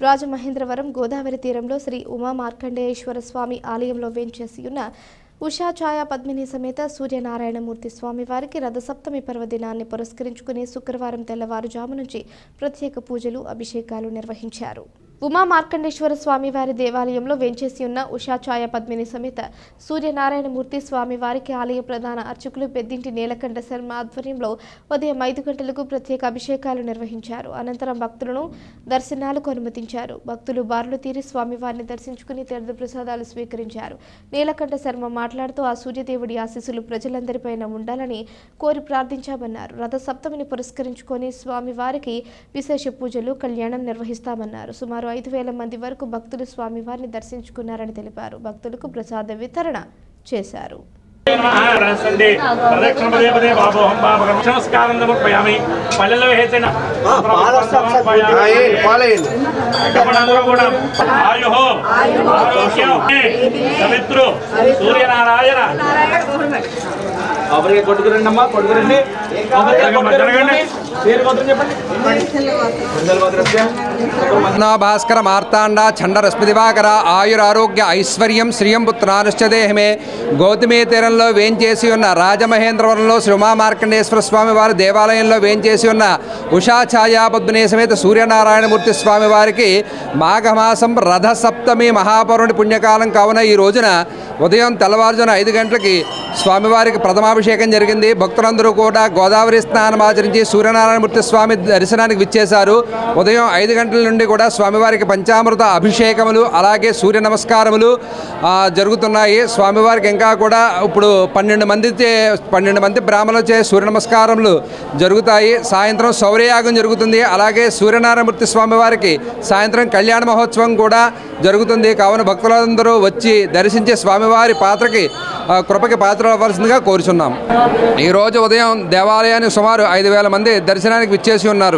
రాజమహేంద్రవరం గోదావరి తీరంలో శ్రీ ఉమా మార్కండేయేశ్వర స్వామి ఆలయంలో వేంచేసి ఉన్న ఉషా ఛాయ పద్మిని సమేత సూర్యనారాయణమూర్తి స్వామివారికి రథసప్తమి పర్వదినాన్ని పురస్కరించుకుని శుక్రవారం తెల్లవారుజాము నుంచి ప్రత్యేక పూజలు అభిషేకాలు నిర్వహించారు. ఉమా మార్కండేశ్వర స్వామివారి దేవాలయంలో వేంచేసి ఉన్న ఉషా ఛాయ పద్మిని సమేత సూర్యనారాయణమూర్తి స్వామివారికి ఆలయ ప్రధాన అర్చకులు పెద్దింటి నీలకంఠ శర్మ ఆధ్వర్యంలో ఉదయం 5 గంటలకు ప్రత్యేక అభిషేకాలు నిర్వహించారు. అనంతరం భక్తులను దర్శనాలకు అనుమతించారు. భక్తులు బారులు తీరి స్వామివారిని దర్శించుకుని తీర్థ ప్రసాదాలు స్వీకరించారు. నీలకంఠ శర్మ మాట్లాడుతూ ఆ సూర్యదేవుడి ఆశీస్సులు ప్రజలందరిపైన ఉండాలని కోరి ప్రార్థించామన్నారు. రథ సప్తమిని పురస్కరించుకొని స్వామివారికి విశేష పూజలు కళ్యాణం నిర్వహిస్తామన్నారు. సుమారు 5,000 మంది వరకు భక్తులు స్వామివారిని దర్శించుకున్నారని తెలిపారు. భక్తులకు ప్రసాద వితరణ చేశారు. సూర్యనారాయణ కొబ్బరికాయ కొట్టుకురండి అమ్మా, కొట్టుకురండి. భాస్కర మార్తాండ చండరశ్మి దివాకర ఆయురారోగ్య ఐశ్వర్యం శ్రీయం పుత్రానుశ్చదేహమే. గౌతమి తీరంలో వేంచేసి ఉన్న రాజమహేంద్రవరంలో శ్రీ ఉమా మార్కండేశ్వర స్వామి వారి దేవాలయంలో వేంచేసి ఉన్న ఉషా ఛాయాపద్మిని సమేత సూర్యనారాయణమూర్తి స్వామి వారికి మాఘమాసం రథ సప్తమి మహాపౌర్ణమి పుణ్యకాలం కావున ఈ రోజున ఉదయం తెల్లవారుజామున 5 గంటలకి స్వామివారికి ప్రథమాభిషేకం జరిగింది. భక్తులందరూ కూడా గోదావరి స్నానం ఆచరించి సూర్యనారాయణమూర్తి స్వామి దర్శనానికి విచ్చేశారు. ఉదయం 5 గంటల నుండి కూడా స్వామివారికి పంచామృత అభిషేకములు అలాగే సూర్య నమస్కారములు జరుగుతున్నాయి. స్వామివారికి ఇంకా కూడా ఇప్పుడు 12 మంది బ్రాహ్మణులచే సూర్య నమస్కారములు జరుగుతాయి. సాయంత్రం శౌర్యయాగం జరుగుతుంది. అలాగే సూర్యనారాయణమూర్తి స్వామివారికి సాయంత్రం కళ్యాణ మహోత్సవం కూడా జరుగుతుంది. కావున భక్తులందరూ వచ్చి దర్శించే స్వామివారి కృపకి పాత్ర అవ్వాల్సిందిగా కోరుచున్నాం. ఈరోజు ఉదయం దేవాలయానికి సుమారు 5,000 మంది దర్శనానికి విచ్చేసి ఉన్నారు.